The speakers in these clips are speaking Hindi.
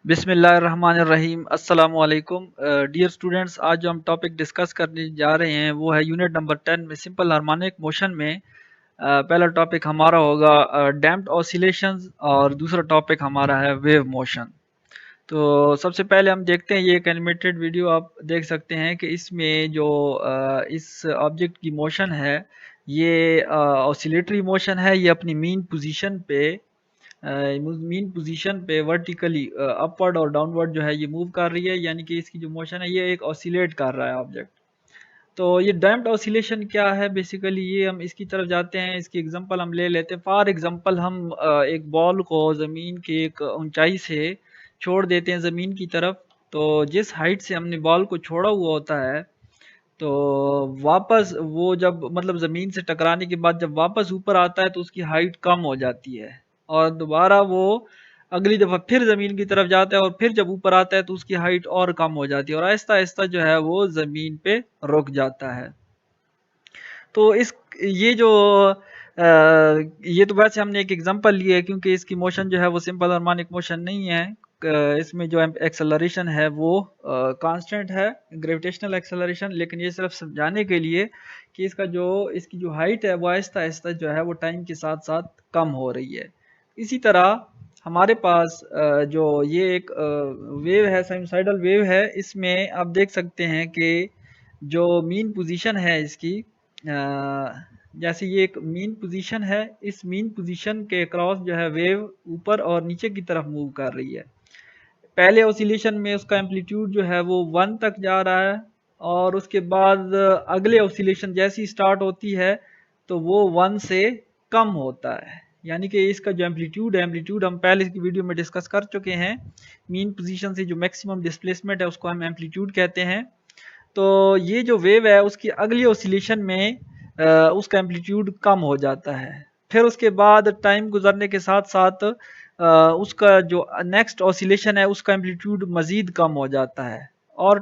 बिस्मिल्लाहिर्रहमानिर्रहीम अस्सलामु अलैकुम डियर स्टूडेंट्स। आज जो हम टॉपिक डिस्कस करने जा रहे हैं वो है यूनिट नंबर 10 में सिंपल हार्मोनिक मोशन में पहला टॉपिक हमारा होगा डैम्प्ड ऑसिलेशंस और दूसरा टॉपिक हमारा है वेव मोशन। तो सबसे पहले हम देखते हैं, ये एक एनिमेटेड वीडियो आप देख सकते हैं कि इसमें जो इस ऑब्जेक्ट की मोशन है ये ऑसिलेटरी मोशन है। ये अपनी मीन पोजीशन पे वर्टिकली अपवर्ड और डाउनवर्ड जो है ये मूव कर रही है, यानी कि इसकी जो मोशन है ये एक ऑसिलेट कर रहा है ऑब्जेक्ट। तो ये डैम्प्ड ऑसिलेशन क्या है बेसिकली, ये हम इसकी तरफ जाते हैं। इसकी एग्जांपल हम ले लेते हैं। फॉर एग्जांपल हम एक बॉल को ज़मीन की एक ऊंचाई से छोड़ देते हैं ज़मीन की तरफ। तो जिस हाइट से हमने बॉल को छोड़ा हुआ होता है, तो वापस वो जब मतलब ज़मीन से टकराने के बाद जब वापस ऊपर आता है तो उसकी हाइट कम हो जाती है और दोबारा वो अगली दफ़ा फिर ज़मीन की तरफ जाता है और फिर जब ऊपर आता है तो उसकी हाइट और कम हो जाती है और आहिस्ता आहिस्ता जो है वो ज़मीन पे रुक जाता है। तो इस ये जो ये तो वैसे हमने एक एग्जांपल लिया है क्योंकि इसकी मोशन जो है वो सिंपल हार्मोनिक मोशन नहीं है। इसमें जो एक्सेलरेशन है वो कांस्टेंट है, ग्रेविटेशनल एक्सेलरेशन। लेकिन ये सिर्फ समझाने के लिए कि इसकी जो हाइट है वो आहिस्ता आहिस्ता जो है वो टाइम के साथ साथ कम हो रही है। इसी तरह हमारे पास जो ये एक वेव है, साइनसॉइडल वेव है। इसमें आप देख सकते हैं कि जो मीन पोजीशन है इसकी, जैसे ये एक मीन पोजीशन है, इस मीन पोजीशन के क्रॉस जो है वेव ऊपर और नीचे की तरफ मूव कर रही है। पहले ऑसिलेशन में उसका एम्पलीट्यूड जो है वो 1 तक जा रहा है और उसके बाद अगले ऑसिलेशन जैसी स्टार्ट होती है तो वो 1 से कम होता है। यानी कि इसका जो एम्पलीट्यूड हम पहले की वीडियो में डिस्कस कर चुके हैं। मीन पोजीशन से जो मैक्सिमम डिस्प्लेसमेंट है उसको हम एम्पलीट्यूड कहते हैं। तो ये जो वेव है उसकी अगली ऑसिलेशन में उसका एम्पलीट्यूड कम हो जाता है। फिर उसके बाद टाइम गुजरने के साथ साथ उसका जो नेक्स्ट ऑसिलेशन है उसका एम्पलीट्यूड मज़ीद कम हो जाता है और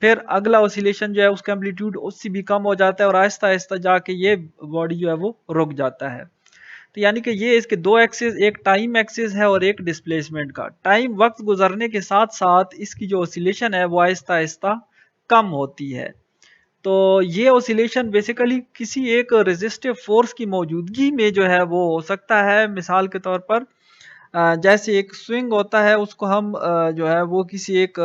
फिर अगला ऑसिलेशन जो है उसका एम्पलीट्यूड उससे भी कम हो जाता है और आहिस्ता आहिस्ता जाके ये बॉडी जो है वो रुक जाता है। तो यानी कि ये इसके दो एक्सिस, एक टाइम एक्सिस है और एक डिस्प्लेसमेंट का। टाइम वक्त गुजरने के साथ साथ इसकी जो ऑसिलेशन है वो आहिस्ता आहिस्ता कम होती है। तो ये ऑसिलेशन बेसिकली किसी एक रेजिस्टिव फोर्स की मौजूदगी में जो है वो हो सकता है। मिसाल के तौर पर जैसे एक स्विंग होता है, उसको हम जो है वो किसी एक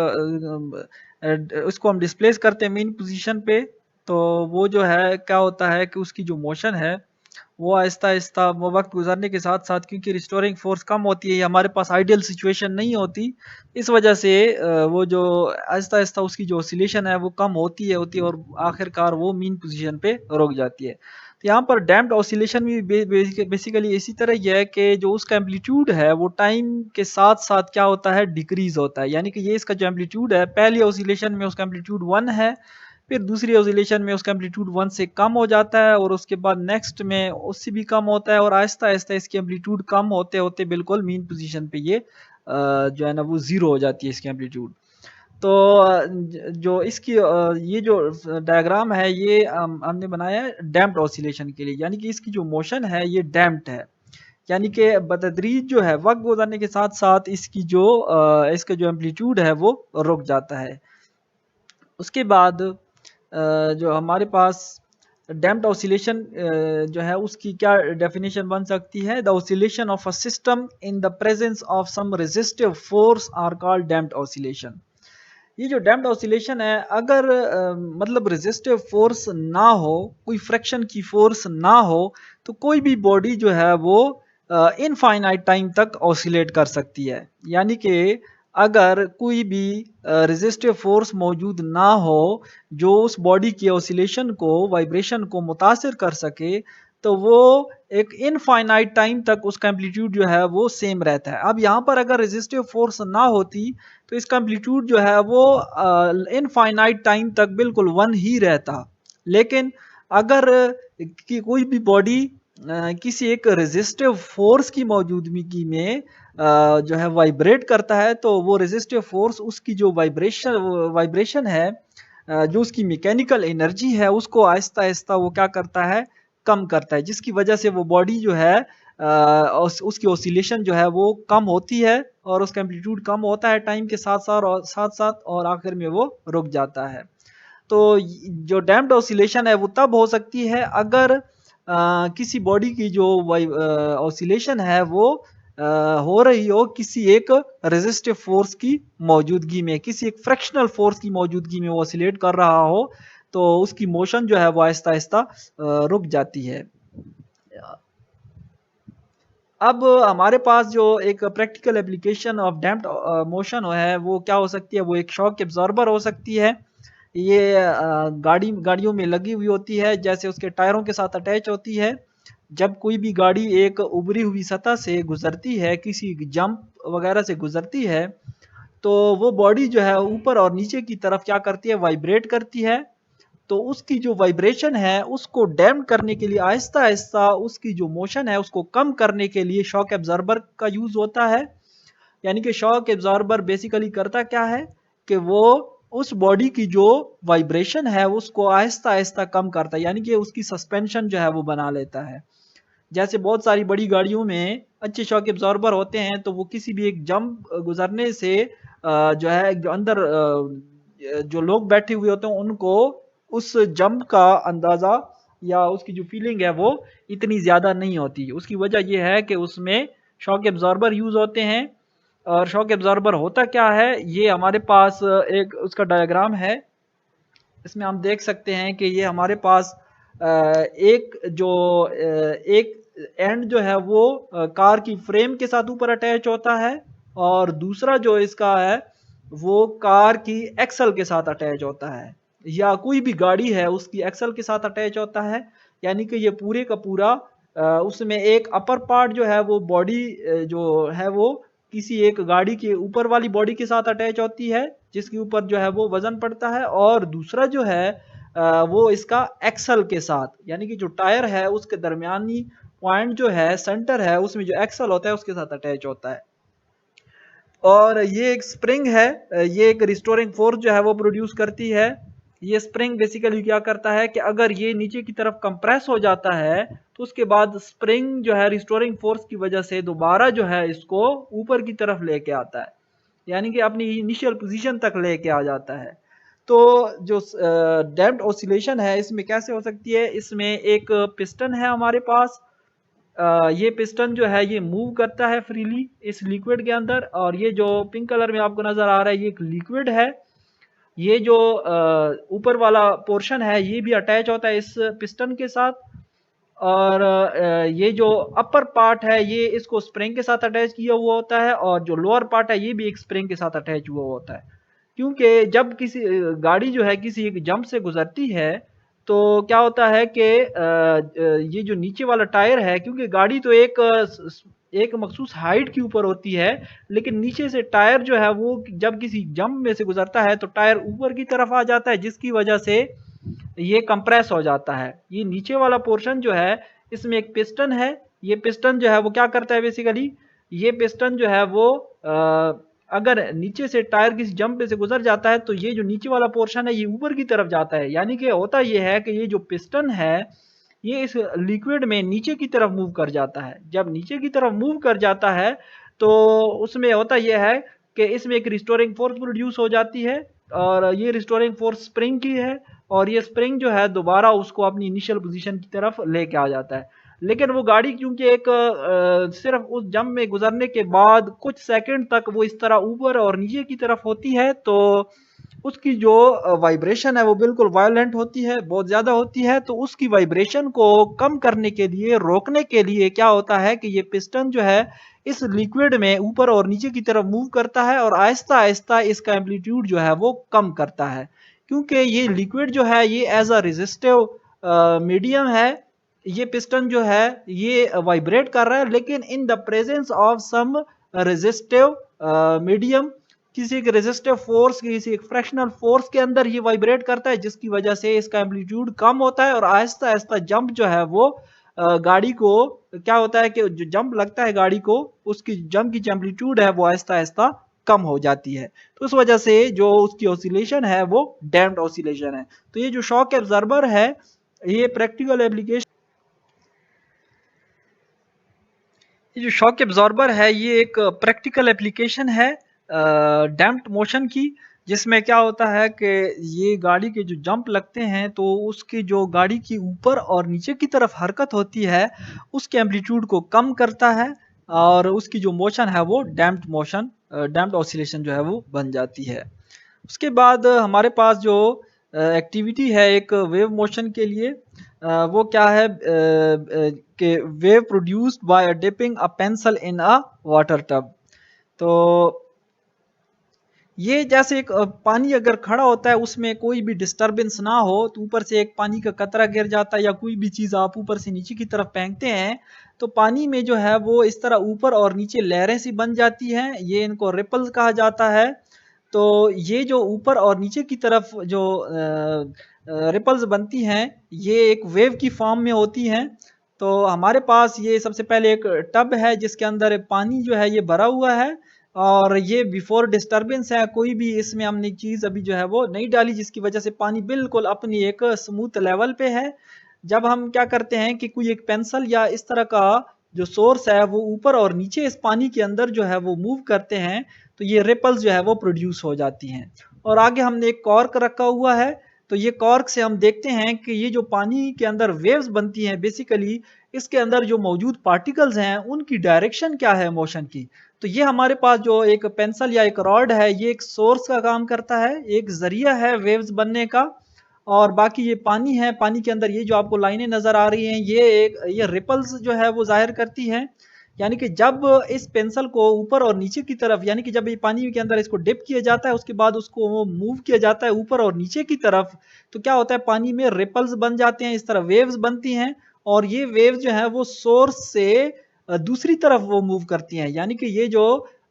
उसको हम डिस्प्लेस करते हैं मीन पोजीशन पे। तो वो जो है क्या होता है कि उसकी जो मोशन है वो आहिस्ता-आहिस्ता वो वक़्त गुज़रने के साथ-साथ, क्योंकि रिस्टोरिंग फ़ोर्स कम होती है, ये हमारे पास आइडियल सिचुएशन नहीं होती। इस वजह से वो जो आहिस्ता-आहिस्ता उसकी जो ऑसिलेशन है वो कम होती है और आखिरकार वो मीन पोज़ीशन पे रुक जाती है। तो यहाँ पर डैम्प्ड ऑसिलेशन भी बेसिकली इसी तरह ही है कि जो उसका एम्पलीट्यूड है वो टाइम के साथ-साथ क्या होता है, डिक्रीज़ होता है। यानी कि ये इसका जो एम्पलीट्यूड है, पहली ऑसिलेशन में उसका एम्पलीट्यूड 1 है, फिर दूसरी ऑसिलेशन में उसका एम्पलीट्यूड 1 से कम हो जाता है और उसके बाद नेक्स्ट में उससे भी कम होता है और आहिस्ता-आहिस्ता इसकी एम्पलीट्यूड कम होते-होते बिल्कुल मीन पोजीशन पे ये जो है ना वो 0 हो जाती है इसकी एम्पलीट्यूड। तो जो इसकी ये जो डायग्राम है ये हमने बनाया है डैम्प्ड ऑसिलेशन के लिए, यानी कि इसकी जो मोशन है ये डैम्प्ड है। यानी कि बतदरीज जो है वक्त गुजरने के साथ-साथ इसका जो एम्पलीट्यूड है वो रुक जाता है। उसके बाद जो हमारे पास डैम्प्ड ऑसिलेशन जो है उसकी क्या डेफिनेशन बन सकती है। The oscillation of a system in the presence of some resistive force are called damped oscillation. ये जो डैम्प्ड ऑसिलेशन है, अगर मतलब रेजिस्टिव फोर्स ना हो, कोई फ्रिक्शन की फोर्स ना हो, तो कोई भी बॉडी जो है वो इनफाइनाइट टाइम तक ऑसिलेट कर सकती है। यानी कि अगर कोई भी रेजिस्टिव फोर्स मौजूद ना हो जो उस बॉडी की ऑसिलेशन को, वाइब्रेशन को मुतासिर कर सके, तो वो एक इनफाइनाइट टाइम तक उसका एम्पलीट्यूड जो है वो सेम रहता है। अब यहाँ पर अगर रेजिस्टिव फोर्स ना होती तो इसका एम्पलीट्यूड जो है वो इनफाइनाइट टाइम तक बिल्कुल 1 ही रहता। लेकिन अगर कोई भी बॉडी किसी एक रेजिस्टिव फोर्स की मौजूदगी में जो है वाइब्रेट करता है, तो वो रेजिस्टिव फोर्स उसकी जो वाइब्रेशन है, जो उसकी मैकेनिकल एनर्जी है, उसको आहिस्ता आहिस्ता वो क्या करता है, कम करता है, जिसकी वजह से वो बॉडी जो है उसकी ऑसिलेशन जो है वो कम होती है और उसका एम्पलीट्यूड कम होता है टाइम के साथ साथ और आखिर में वो रुक जाता है। तो जो डैम्प्ड ऑसिलेशन है वो तब हो सकती है अगर किसी बॉडी की जो ऑसिलेशन है वो हो रही हो किसी एक रेजिस्टिव फोर्स की मौजूदगी में, किसी एक फ्रैक्शनल फोर्स की मौजूदगी में वो ऑसिलेट कर रहा हो, तो उसकी मोशन जो है वो आहिस्ता आहिस्ता रुक जाती है। अब हमारे पास जो एक practical application of damped motion है वो क्या हो सकती है, वो एक शॉक एब्जॉर्बर हो सकती है। ये गाड़ियों में लगी हुई होती है, जैसे उसके टायरों के साथ अटैच होती है। जब कोई भी गाड़ी एक उभरी हुई सतह से गुजरती है, किसी जंप वगैरह से गुजरती है, तो वो बॉडी जो है ऊपर और नीचे की तरफ क्या करती है, वाइब्रेट करती है। तो उसकी जो वाइब्रेशन है उसको डैम्प करने के लिए आहिस्ता आहिस्ता उसकी जो मोशन है उसको कम करने के लिए शॉक एब्जॉर्बर का यूज होता है। यानी कि शॉक एब्जॉर्बर बेसिकली करता क्या है कि वो उस बॉडी की जो वाइब्रेशन है उसको आहिस्ता आहिस्ता कम करता है, यानी कि उसकी सस्पेंशन जो है वो बना लेता है। जैसे बहुत सारी बड़ी गाड़ियों में अच्छे शॉक एब्जॉर्बर होते हैं, तो वो किसी भी एक जंप गुजरने से जो है जो अंदर जो लोग बैठे हुए होते हैं उनको उस जंप का अंदाजा या उसकी जो फीलिंग है वो इतनी ज्यादा नहीं होती। उसकी वजह यह है कि उसमें शॉक एब्जॉर्बर यूज होते हैं। और शॉक एब्जॉर्बर होता क्या है, ये हमारे पास एक उसका डायग्राम है। इसमें हम देख सकते हैं कि ये हमारे पास एक जो एक एंड जो है वो कार की फ्रेम के साथ ऊपर अटैच होता है, और दूसरा जो इसका है वो कार की एक्सल के साथ अटैच होता है, या कोई भी गाड़ी है उसकी एक्सल के साथ अटैच होता है। यानी कि ये पूरे का पूरा उसमें एक अपर पार्ट जो है वो बॉडी जो है वो किसी एक गाड़ी के ऊपर वाली बॉडी के साथ अटैच होती है, जिसके ऊपर जो है वो वजन पड़ता है, और दूसरा जो है वो इसका एक्सल के साथ, यानी कि जो टायर है उसके दरमियानी पॉइंट जो है सेंटर है उसमें जो एक्सल होता है उसके साथ अटैच होता है। और ये एक स्प्रिंग है, ये एक रिस्टोरिंग फोर्स जो है वो प्रोड्यूस करती है। ये स्प्रिंग बेसिकली क्या करता है कि अगर ये नीचे की तरफ कंप्रेस हो जाता है तो उसके बाद स्प्रिंग जो है रिस्टोरिंग फोर्स की वजह से दोबारा जो है इसको ऊपर की तरफ लेके आता है, यानी कि अपनी इनिशियल पोजीशन तक लेके आ जाता है। तो जो डैम्प्ड ऑसिलेशन है इसमें कैसे हो सकती है, इसमें एक पिस्टन है हमारे पास। ये पिस्टन जो है ये मूव करता है फ्रीली इस लिक्विड के अंदर, और ये जो पिंक कलर में आपको नजर आ रहा है ये एक लिक्विड है। ये जो ऊपर वाला पोर्शन है ये भी अटैच होता है इस पिस्टन के साथ, और ये जो अपर पार्ट है ये इसको स्प्रिंग के साथ अटैच किया हुआ होता है, और जो लोअर पार्ट है ये भी एक स्प्रिंग के साथ अटैच हुआ होता है। क्योंकि जब किसी गाड़ी जो है किसी एक जंप से गुजरती है तो क्या होता है कि ये जो नीचे वाला टायर है, क्योंकि गाड़ी तो एक मखसूस हाइट के ऊपर होती है, लेकिन नीचे से टायर जो है वो जब किसी जंप में से गुजरता है तो टायर ऊपर की तरफ आ जाता है, जिसकी वजह से ये कंप्रेस हो जाता है। ये नीचे वाला पोर्शन जो है इसमें एक पिस्टन है। ये पिस्टन जो है वो क्या करता है बेसिकली, ये पिस्टन जो है वो अगर नीचे से टायर किसी जंप पे से गुजर जाता है तो ये जो नीचे वाला पोर्शन है ये ऊपर की तरफ जाता है। यानी कि होता ये है कि ये जो पिस्टन है ये इस लिक्विड में नीचे की तरफ मूव कर जाता है। जब नीचे की तरफ मूव कर जाता है तो उसमें होता यह है कि इसमें एक रिस्टोरिंग फोर्स प्रोड्यूस हो जाती है, और ये रिस्टोरिंग फोर्स स्प्रिंग की है, और ये स्प्रिंग जो है दोबारा उसको अपनी इनिशियल पोजीशन की तरफ लेके आ जाता है। लेकिन वो गाड़ी क्योंकि एक सिर्फ उस जंप में गुजरने के बाद कुछ सेकंड तक वो इस तरह ऊपर और नीचे की तरफ होती है, तो उसकी जो वाइब्रेशन है वो बिल्कुल वायलेंट होती है, बहुत ज़्यादा होती है। तो उसकी वाइब्रेशन को कम करने के लिए, रोकने के लिए क्या होता है कि ये पिस्टन जो है इस लिक्विड में ऊपर और नीचे की तरफ मूव करता है और आहिस्ता आहिस्ता इसका एम्पलीट्यूड जो है वो कम करता है। क्योंकि ये लिक्विड जो है ये एज अ रेजिस्टिव मीडियम है, ये पिस्टन जो है ये वाइब्रेट कर रहा है, लेकिन in the presence of some resistive medium, किसी एक रेजिस्टिव फोर्स, किसी एक फ्रैक्शनल फोर्स के अंदर ये वाइब्रेट करता है, जिसकी वजह से इसका एम्पलीट्यूड कम होता है, और आहिस्ता आहिस्ता जंप जो है वो गाड़ी को क्या होता है कि जो जंप लगता है गाड़ी को, उसकी जंप की जो एम्पलीट्यूड है वो आहिस्ता आहिस्ता कम हो जाती है। तो उस वजह से जो उसकी ऑसिलेशन है वो डैम्प्ड ऑसिलेशन है। तो ये जो शॉक एब्जॉर्बर है ये प्रैक्टिकल एप्लीकेशन ये जो शॉक एब्जॉर्बर है ये एक प्रैक्टिकल एप्लीकेशन है डैम्प्ड मोशन की, जिसमें क्या होता है कि ये गाड़ी के जो जंप लगते हैं तो उसकी जो गाड़ी की ऊपर और नीचे की तरफ हरकत होती है उसके एम्पलीट्यूड को कम करता है और उसकी जो मोशन है वो डैम्प्ड मोशन, डैम्प्ड ऑसिलेशन जो है वो बन जाती है। उसके बाद हमारे पास जो एक्टिविटी है एक वेव मोशन के लिए, वो क्या है कि wave produced by dipping a pencil in a water tub. तो ये जैसे एक पानी अगर खड़ा होता है उसमें कोई भी डिस्टरबेंस ना हो तो ऊपर से एक पानी का कतरा गिर जाता है या कोई भी चीज़ आप ऊपर से नीचे की तरफ फेंकते हैं तो पानी में जो है वो इस तरह ऊपर और नीचे लहरें सी बन जाती हैं, ये इनको रिपल्स कहा जाता है। तो ये जो ऊपर और नीचे की तरफ जो रिपल्स बनती हैं ये एक वेव की फॉर्म में होती हैं। तो हमारे पास ये सबसे पहले एक टब है जिसके अंदर पानी जो है ये भरा हुआ है और ये बिफोर डिस्टरबेंस है, कोई भी इसमें हमने चीज़ अभी जो है वो नहीं डाली जिसकी वजह से पानी बिल्कुल अपनी एक स्मूथ लेवल पे है। जब हम क्या करते हैं कि कोई एक पेंसिल या इस तरह का जो सोर्स है वो ऊपर और नीचे इस पानी के अंदर जो है वो मूव करते हैं तो ये रिपल्स जो है वो प्रोड्यूस हो जाती हैं। और आगे हमने एक कॉर्क रखा हुआ है, तो ये कॉर्क से हम देखते हैं कि ये जो पानी के अंदर वेव्स बनती हैं बेसिकली इसके अंदर जो मौजूद पार्टिकल्स हैं उनकी डायरेक्शन क्या है मोशन की। तो ये हमारे पास जो एक पेंसिल या एक रॉड है ये एक सोर्स का काम करता है, एक जरिया है वेव्स बनने का। और बाकी ये पानी है, पानी के अंदर ये जो आपको लाइनें नजर आ रही हैं ये रिपल्स जो है वो जाहिर करती हैं। यानी कि जब इस पेंसिल को ऊपर और नीचे की तरफ यानी कि जब ये पानी के अंदर इसको डिप किया जाता है उसके बाद उसको मूव किया जाता है ऊपर और नीचे की तरफ, तो क्या होता है पानी में रिपल्स बन जाते हैं, इस तरह वेव्स बनती हैं और ये वेव्स जो है वो सोर्स से दूसरी तरफ वो मूव करती हैं। यानी कि ये जो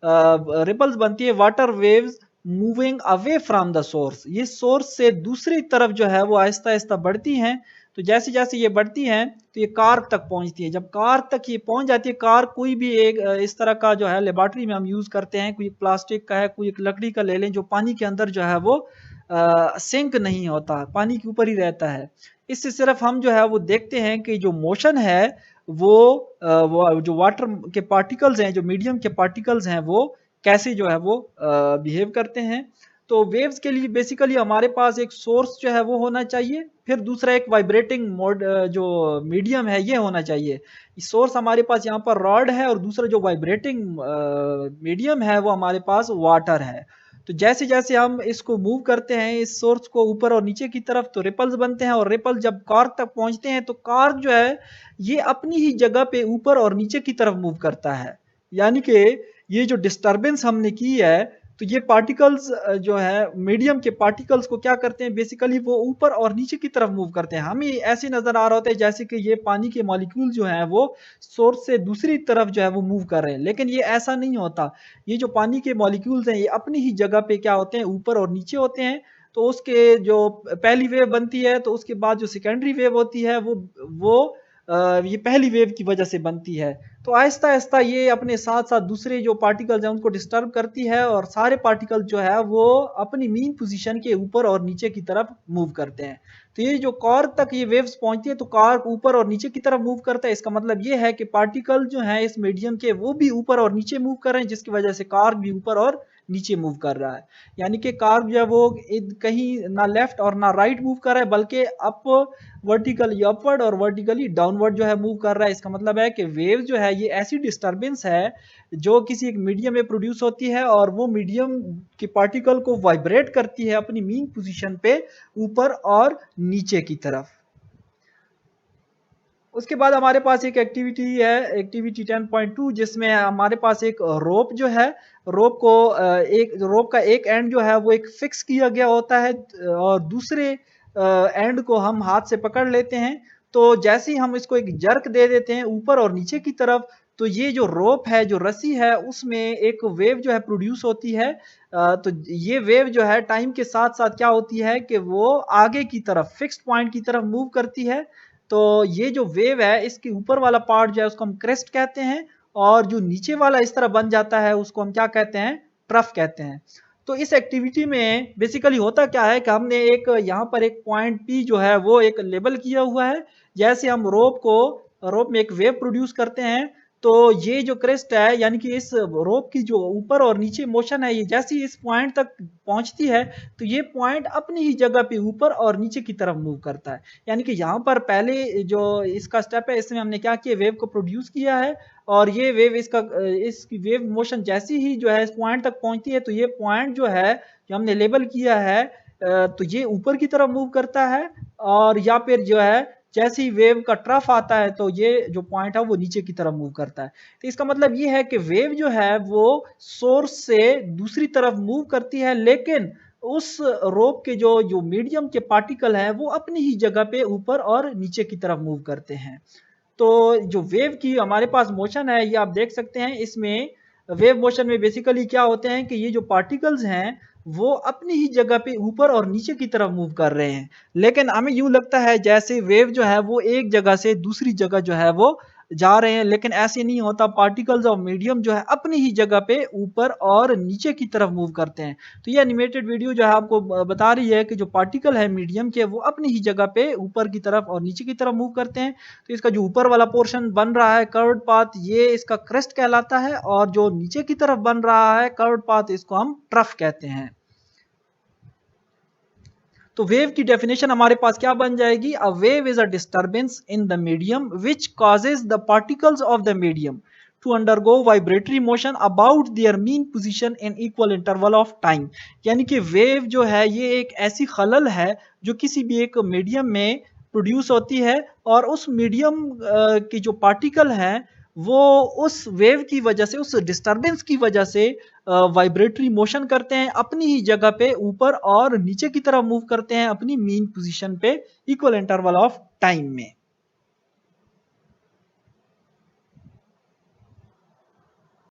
रिपल्स बनती है water waves moving away from the source, ये सोर्स से दूसरी तरफ जो है वो आहिस्ता आहिस्ता बढ़ती हैं। तो जैसे जैसे ये बढ़ती हैं तो ये कार्क तक पहुंचती है। जब कार्क तक ये पहुंच जाती है, कार्क कोई भी एक इस तरह का जो है लेबोरेटरी में हम यूज करते हैं, कोई प्लास्टिक का है कोई एक लकड़ी का ले लें जो पानी के अंदर जो है वो सिंक नहीं होता, पानी के ऊपर ही रहता है। इससे सिर्फ हम जो है वो देखते हैं कि जो मोशन है वो जो वाटर के पार्टिकल्स हैं, जो मीडियम के पार्टिकल्स हैं वो कैसे जो है वो बिहेव करते हैं। तो वेव्स के लिए बेसिकली हमारे पास एक सोर्स जो है वो होना चाहिए, फिर दूसरा एक वाइब्रेटिंग मोड जो मीडियम है ये होना चाहिए। सोर्स हमारे पास यहाँ पर रॉड है और दूसरा जो वाइब्रेटिंग मीडियम है वो हमारे पास वाटर है। तो जैसे जैसे हम इसको मूव करते हैं इस सोर्स को ऊपर और नीचे की तरफ तो रिपल्स बनते हैं और रिपल जब कार्क तक पहुंचते हैं तो कार्क जो है ये अपनी ही जगह पे ऊपर और नीचे की तरफ मूव करता है। यानी कि ये जो डिस्टरबेंस हमने की है तो ये पार्टिकल्स जो है मीडियम के पार्टिकल्स को क्या करते हैं बेसिकली वो ऊपर और नीचे की तरफ मूव करते हैं। हमें ऐसे नजर आ रहा होता है जैसे कि ये पानी के मॉलिक्यूल जो हैं वो सोर्स से दूसरी तरफ जो है वो मूव कर रहे हैं, लेकिन ये ऐसा नहीं होता। ये जो पानी के मॉलिक्यूल्स हैं ये अपनी ही जगह पे क्या होते हैं ऊपर और नीचे होते हैं। तो उसके जो पहली वेव बनती है तो उसके बाद जो सेकेंडरी वेव होती है वो ये पहली वेव की वजह से बनती है। तो आहिस्ता आहिस्ता ये अपने साथ साथ दूसरे जो पार्टिकल्स हैं उनको डिस्टर्ब करती है और सारे पार्टिकल जो है वो अपनी मीन पोजीशन के ऊपर और नीचे की तरफ मूव करते हैं। तो ये जो कॉर्क तक ये वेव्स पहुंचती है तो कॉर्क ऊपर और नीचे की तरफ मूव करता है, इसका मतलब ये है कि पार्टिकल जो है इस मीडियम के वो भी ऊपर और नीचे मूव कर रहे हैं जिसकी वजह से कॉर्क भी ऊपर और नीचे मूव कर रहा है। यानी कि कॉर्क जो है वो कहीं ना लेफ्ट और ना राइट मूव कर रहा है बल्कि अप वर्टिकली अपवर्ड और वर्टिकली डाउनवर्ड जो है मूव कर रहा है। इसका मतलब है कि वेव जो है ये ऐसी डिस्टरबेंस है जो किसी एक मीडियम में प्रोड्यूस होती है और वो मीडियम के पार्टिकल को वाइब्रेट करती है अपनी मीन पोजीशन पे ऊपर और नीचे की तरफ। उसके बाद हमारे पास एक एक्टिविटी है एक्टिविटी 10.2 जिसमें हमारे पास एक रोप जो है, रोप को एक रोप का एक एंड जो है वो एक फिक्स किया गया होता है और दूसरे एंड को हम हाथ से पकड़ लेते हैं। तो जैसे ही हम इसको एक जर्क दे देते हैं ऊपर और नीचे की तरफ तो ये जो रोप है जो रस्सी है उसमें एक वेव जो है प्रोड्यूस होती है। तो ये वेव जो है टाइम के साथ साथ क्या होती है कि वो आगे की तरफ फिक्स्ड पॉइंट की तरफ मूव करती है। तो ये जो वेव है इसके ऊपर वाला पार्ट जो है उसको हम क्रेस्ट कहते हैं और जो नीचे वाला इस तरह बन जाता है उसको हम क्या कहते हैं, ट्रफ कहते हैं। तो इस एक्टिविटी में बेसिकली होता क्या है कि हमने एक यहाँ पर एक पॉइंट पी जो है वो एक लेबल किया हुआ है। जैसे हम रोप में एक वेव प्रोड्यूस करते हैं तो ये जो क्रेस्ट है यानी कि इस रोप की जो ऊपर और नीचे मोशन है, ये जैसे ही इस पॉइंट तक पहुंचती है तो ये पॉइंट अपनी ही जगह पे ऊपर और नीचे की तरफ मूव करता है। यानी कि यहाँ पर पहले जो इसका स्टेप है, इसमें हमने क्या किया, वेव को प्रोड्यूस किया है और ये वेव इसकी वेव मोशन जैसी ही जो है इस पॉइंट तक पहुंचती है तो ये पॉइंट जो है जो हमने लेबल किया है तो ये ऊपर की तरफ मूव करता है, और या फिर जो है जैसे ही वेव का ट्रफ आता है तो ये जो पॉइंट है वो नीचे की तरफ मूव करता है। तो इसका मतलब ये है कि वेव जो है वो सोर्स से दूसरी तरफ मूव करती है, लेकिन उस रोप के जो जो मीडियम के पार्टिकल है वो अपनी ही जगह पे ऊपर और नीचे की तरफ मूव करते हैं। तो जो वेव की हमारे पास मोशन है ये आप देख सकते हैं, इसमें वेव मोशन में बेसिकली क्या होते हैं कि ये जो पार्टिकल्स हैं वो अपनी ही जगह पे ऊपर और नीचे की तरफ मूव कर रहे हैं, लेकिन हमें यूं लगता है जैसे वेव जो है वो एक जगह से दूसरी जगह जो है वो जा रहे हैं, लेकिन ऐसे नहीं होता। पार्टिकल्स और मीडियम जो है अपनी ही जगह पे ऊपर और नीचे की तरफ मूव करते हैं। तो ये एनिमेटेड वीडियो जो है आपको बता रही है कि जो पार्टिकल है मीडियम के वो अपनी ही जगह पे ऊपर की तरफ और नीचे की तरफ मूव करते हैं। तो इसका जो ऊपर वाला पोर्शन बन रहा है कर्व्ड पाथ, ये इसका क्रेस्ट कहलाता है, और जो नीचे की तरफ बन रहा है कर्व्ड पाथ इसको हम ट्रफ कहते हैं। तो वेव की डेफिनेशन हमारे पास क्या बन जाएगी, a wave is a disturbance in the medium which causes the particles of the medium to undergo vibratory motion about their mean position in equal interval of time. यानी कि वेव जो है ये एक ऐसी खलल है जो किसी भी एक मीडियम में प्रोड्यूस होती है, और उस मीडियम की जो पार्टिकल है वो उस वेव की वजह से, उस डिस्टर्बेंस की वजह से वाइब्रेटरी मोशन करते हैं, अपनी ही जगह पे ऊपर और नीचे की तरफ मूव करते हैं अपनी मीन पोजीशन पे इक्वल इंटरवल ऑफ टाइम में।